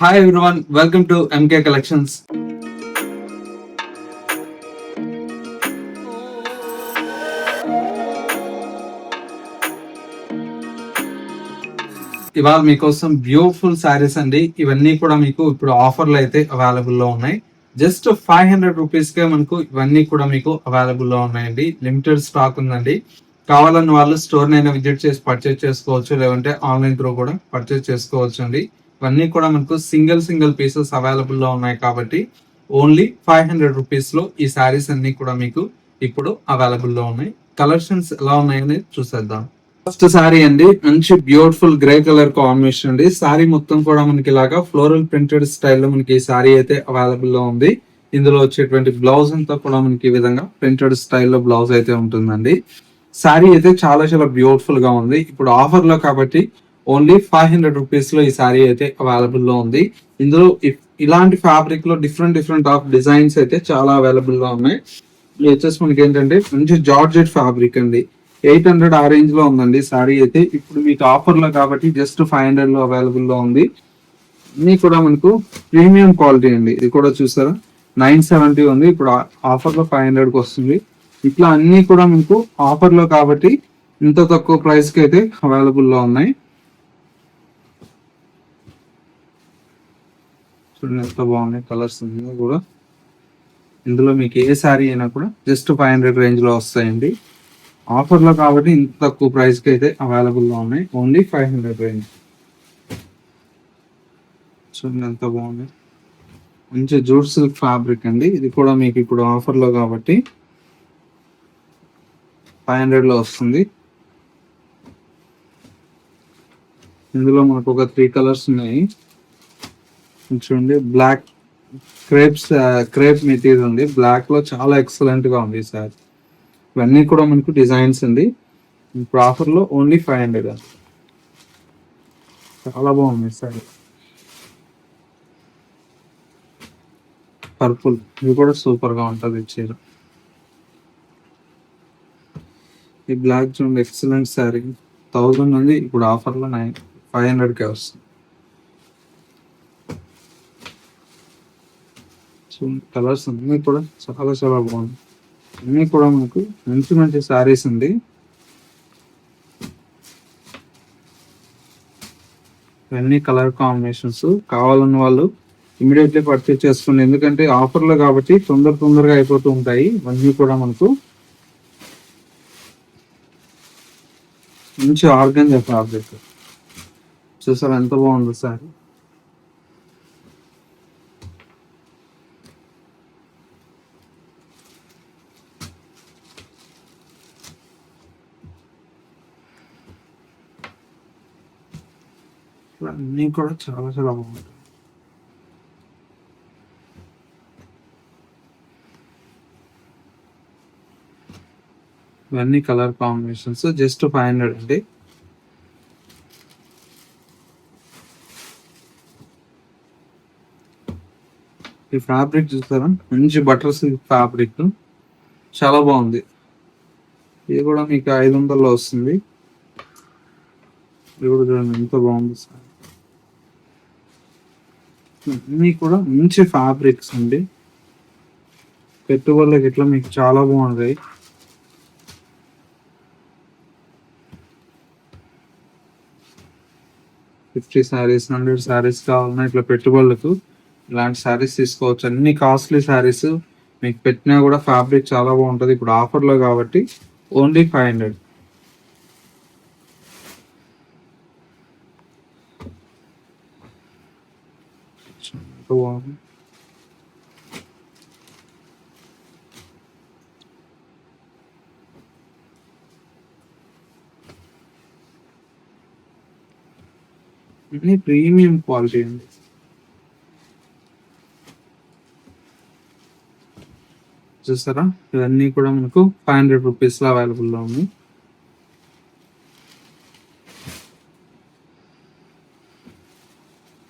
Hi everyone, welcome to MK collections. ఇవాళ మీకోసం beautiful saris అండి. ఇవన్నీ కూడా మీకు ఇప్పుడు ఆఫర్లు అయితే అవైలబుల్ లో ఉన్నాయి. జస్ట్ 500 రూపీస్ కే మనకు ఇవన్నీ కూడా మీకు అవైలబుల్ లో ఉన్నాయండి. లిమిటెడ్ స్టాక్ ఉందండి. కావాలన్న వాళ్ళు స్టోర్ నైనా విజిట్ చేసి పర్చేస్ చేసుకోవచ్చు, లేదంటే ఆన్లైన్ త్రూ కూడా పర్చేస్ చేసుకోవచ్చు అండి. ఇవన్నీ కూడా మనకు సింగిల్ పీసెస్ అవైలబుల్ లో ఉన్నాయి కాబట్టి ఓన్లీ 500 రూపీస్ లో ఈ శారీస్ అన్ని కూడా మీకు ఇప్పుడు అవైలబుల్ లో ఉన్నాయి. కలెక్షన్స్ ఎలా ఉన్నాయని చూసేద్దాం. ఫస్ట్ సారీ అండి, మంచి బ్యూటిఫుల్ గ్రే కలర్ కాంబినేషన్ అండి. సారీ మొత్తం కూడా మనకి ఇలాగా ఫ్లోరల్ ప్రింటెడ్ స్టైల్లో మనకి ఈ సారీ అయితే అవైలబుల్ లో ఉంది. ఇందులో వచ్చేటువంటి బ్లౌజ్ అంతా కూడా మనకి ఈ విధంగా ప్రింటెడ్ స్టైల్లో బ్లౌజ్ అయితే ఉంటుందండి. సారీ అయితే చాలా చాలా బ్యూటిఫుల్ గా ఉంది. ఇప్పుడు ఆఫర్ లో కాబట్టి ఓన్లీ 500 రూపీస్ లో ఈ సారీ అయితే అవైలబుల్ లో ఉంది. ఇందులో ఇలాంటి ఫ్యాబ్రిక్ లో డిఫరెంట్ ఆఫ్ డిజైన్స్ అయితే చాలా అవైలబుల్ గా ఉన్నాయి. ఇది వచ్చేసి మనకి ఏంటంటే మంచి జార్జెట్ ఫ్యాబ్రిక్ అండి. 800 ఆ రేంజ్ లో ఉందండి సారీ అయితే. ఇప్పుడు మీకు ఆఫర్ లో కాబట్టి జస్ట్ 500 లో అవైలబుల్ లో ఉంది. ఇన్ని కూడా మనకు ప్రీమియం క్వాలిటీ అండి. ఇది కూడా చూసారా 970 ఉంది. ఇప్పుడు ఆఫర్ లో 500 కి వస్తుంది. ఇట్లా అన్ని కూడా మీకు ఆఫర్ లో కాబట్టి ఇంత తక్కువ ప్రైస్ కి అయితే అవైలబుల్ లో ఉన్నాయి. చూడండి ఎంత బాగున్నాయి కలర్స్ అన్ని కూడా. ఇందులో మీకు ఏ శారీ అయినా కూడా జస్ట్ 500 రేంజ్ లో వస్తాయండి. ఆఫర్ లో కాబట్టి ఇంత తక్కువ ప్రైస్ కి అయితే అవైలబుల్ లో ఉన్నాయి. Only 500 range. చూడండి ఎంత బాగుంది. మంచి జూట్ సిల్క్ ఫ్యాబ్రిక్ అండి. ఇది కూడా మీకు ఇప్పుడు ఆఫర్ లో కాబట్టి 500 లో వస్తుంది. ఇందులో మనకు ఒక 3 కలర్స్ ఉన్నాయి. చూడండి బ్లాక్ క్రేప్ మెటీరియల్ ఉంది. బ్లాక్ లో చాలా ఎక్సలెంట్ గా ఉంది సార్. ఇవన్నీ కూడా మనకు డిజైన్స్ అండి. ఇప్పుడు ఆఫర్ లో ఓన్లీ 500. చాలా బాగుంది సార్. పర్పుల్, ఇది కూడా సూపర్ గా ఉంటది చీర. ఈ బ్లాక్ చూడండి ఎక్సలెంట్ శారీ. 1000 ఉంది, ఇప్పుడు ఆఫర్ లో 500 కే వస్తుంది. చూడండి కలర్స్ అన్ని కూడా చాలా చాలా బాగుంది. అన్ని కూడా మనకు మంచి శారీస్ ఉంది. ఇవన్నీ కలర్ కాంబినేషన్స్. కావాలన్న వాళ్ళు ఇమీడియట్లీ పర్చేస్ చేసుకోండి. ఎందుకంటే ఆఫర్ లో కాబట్టి తొందరగా అయిపోతూ ఉంటాయి. ఇవన్నీ కూడా మనకు మంచి ఆర్గంజా ఫ్యాబ్రిక్. చూసారా ఎంత బాగుంది సార్. అన్నీ కూడా చాలా చాలా బాగుంటాయి. ఇవన్నీ కలర్ కాంబినేషన్స్. జస్ట్ 500 అండి. ఈ ఫ్యాబ్రిక్ చూస్తారా, మంచి బటర్ సిల్క్ ఫ్యాబ్రిక్, చాలా బాగుంది. ఇది కూడా మీకు 500లో వస్తుంది. ఇది కూడా చూడండి ఎంత బాగుంది సార్. అన్నీ కూడా మంచి ఫ్యాబ్రిక్స్ అండి. పెట్టుబడులకి ఇట్లా మీకు చాలా బాగుంటాయి. $50 శారీస్, 100 శారీస్ కావాలన్నా ఇట్లా పెట్టుబడులకు ఇలాంటి శారీస్ తీసుకోవచ్చు. అన్ని కాస్ట్లీ శారీస్ మీకు పెట్టినా కూడా ఫ్యాబ్రిక్ చాలా బాగుంటుంది. ఇప్పుడు ఆఫర్లో కాబట్టి ఓన్లీ 500. బాగుంది. అన్ని ప్రీమియం క్వాలిటీ అండి. చూస్తారా ఇవన్నీ కూడా మనకు 500 రూపీస్ లో అవైలబుల్ లో ఉంది.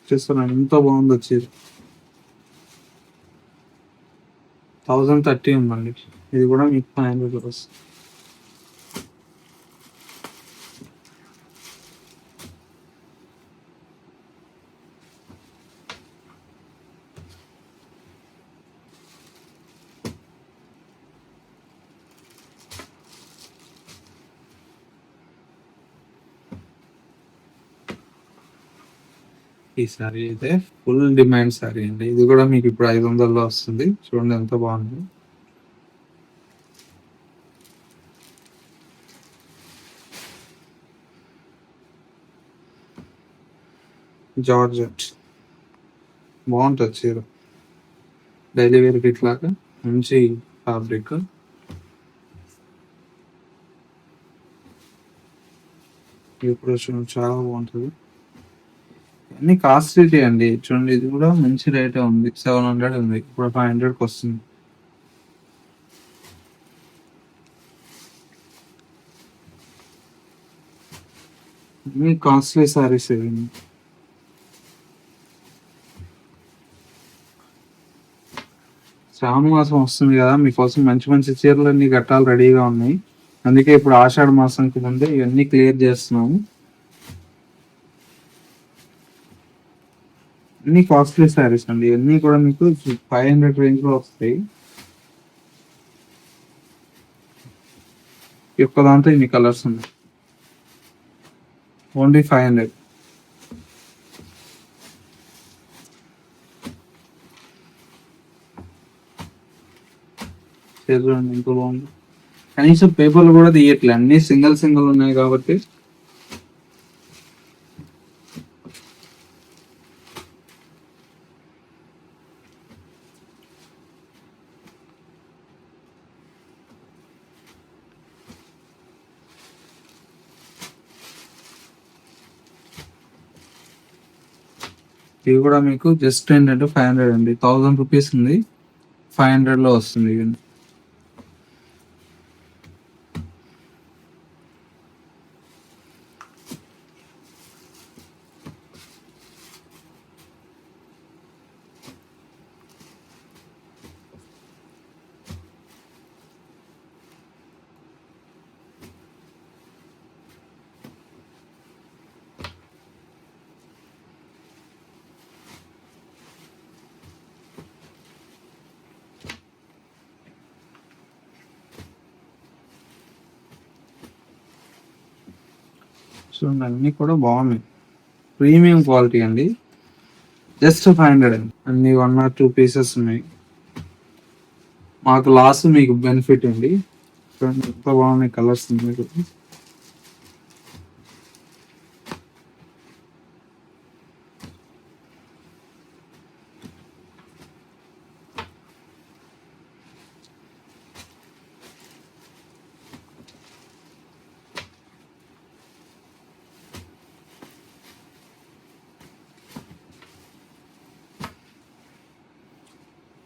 చూస్తారా ఎంత బాగుంది వచ్చేది. 1030 ఉందండి. ఇది కూడా మీకు 500 రూపీస్. ఈ సారీ అయితే ఫుల్ డిమాండ్ సారీ అండి. ఇది కూడా మీకు ఇప్పుడు 500లో వస్తుంది. చూడండి ఎంత బాగుంది. జార్జెట్ బాగుంటుంది చీర. డైలీ వేర్ కిట్ లాగా మంచి ఫ్యాబ్రిక్. ఇప్పుడు చూడండి చాలా బాగుంటుంది. అన్ని కాస్ట్లీ అండి. చూడండి ఇది కూడా మంచి రేటే ఉంది. 700 ఉంది. ఇప్పుడు 500కి వస్తుంది. అన్ని కాస్ట్లీ సారీస్ ఇవి. శ్రావణ మాసం వస్తుంది కదా, మీకోసం మంచి మంచి చీరలు అన్ని కట్టాలు రెడీగా ఉన్నాయి. అందుకే ఇప్పుడు ఆషాఢ మాసంకి ముందే ఇవన్నీ క్లియర్ చేస్తున్నాము. అన్ని కాస్ట్లీ శారీస్ అండి. ఇవన్నీ కూడా మీకు 500 రేంజ్ లో వస్తాయి. ఈ ఒక్క దాంతో ఇన్ని కలర్స్ ఉన్నాయి. ఓన్లీ 500. చూడండి ఎంత బాగుంది. కనీసం పేపర్లు కూడా తీయట్లే, అన్ని సింగిల్ సింగిల్ ఉన్నాయి కాబట్టి. ఇవి కూడా మీకు జస్ట్ ఏంటంటే 500 అండి. 1000 రూపీస్ ఉంది, 500లో వస్తుంది. ఇవన్నీ చూడండి అన్ని కూడా బాగున్నాయి. ప్రీమియం క్వాలిటీ అండి. జస్ట్ 500 అండి. అన్ని 1 or 2 పీసెస్ ఉన్నాయి. మాకు లాస్, మీకు బెనిఫిట్ అండి. చూడండి ఎంత బాగున్నాయి కలర్స్. మీకు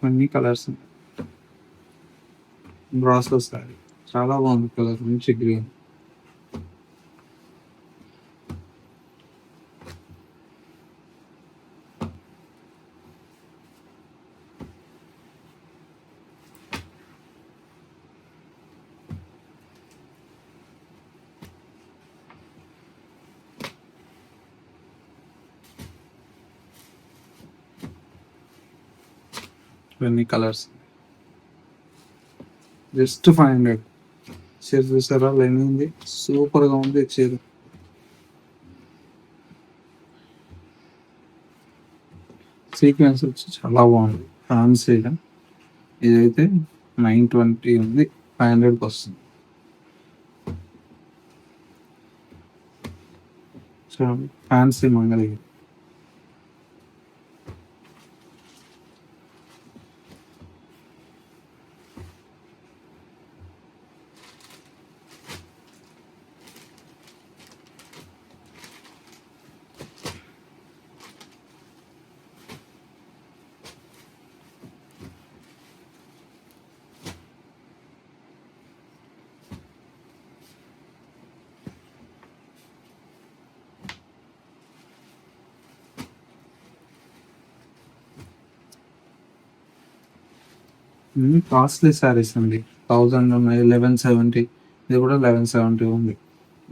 అన్ని కలర్స్. బ్రాస్లో సారీ చాలా బాగుంది. కలర్ మంచి గ్రీన్. ఇవన్నీ కలర్స్. జస్ట్ 500. చీర చూసారా, లెనింది సూపర్ గా ఉంది చీర. సీక్వెన్స్ వచ్చి చాలా బాగుంది. ఫ్యాన్సీగా ఇదైతే 920 ఉంది, 500కి వస్తుంది. ఫ్యాన్సీ మంగళగిరి. కాస్ట్లీ శారీస్ అండి. 1000 ఉన్నాయి, 1170. ఇది కూడా 1170 ఉంది.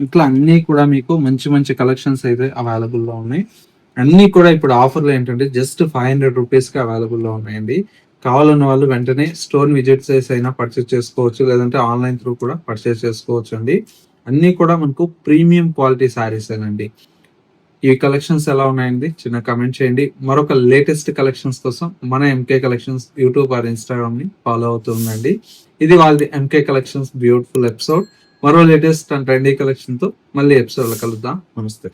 ఇట్లా అన్ని కూడా మీకు మంచి మంచి కలెక్షన్స్ అయితే అవైలబుల్ లో ఉన్నాయి. అన్ని కూడా ఇప్పుడు ఆఫర్లు ఏంటంటే జస్ట్ 500 రూపీస్ కి అవైలబుల్ లో ఉన్నాయండి. కావాలన్న వాళ్ళు వెంటనే స్టోర్ విజిట్ చేసి అయినా పర్చేస్ చేసుకోవచ్చు, లేదంటే ఆన్లైన్ త్రూ కూడా పర్చేస్ చేసుకోవచ్చు అండి. అన్ని కూడా మనకు ప్రీమియం క్వాలిటీ శారీస్ అండి. ఈ కలెక్షన్స్ ఎలా ఉన్నాయండి చిన్న కమెంట్ చేయండి. మరొక లేటెస్ట్ కలెక్షన్స్ కోసం మన MK collections YouTube or Instagram ని ఫాలో అవుతూ ఉండండి. ఇది వాళ్ళది ఎంకే కలెక్షన్స్ బ్యూటిఫుల్ ఎపిసోడ్. మరో లేటెస్ట్ అండ్ ట్రెండీ కలెక్షన్ తో మళ్ళీ ఎపిసోడ్ లో కలుద్దాం. నమస్తే.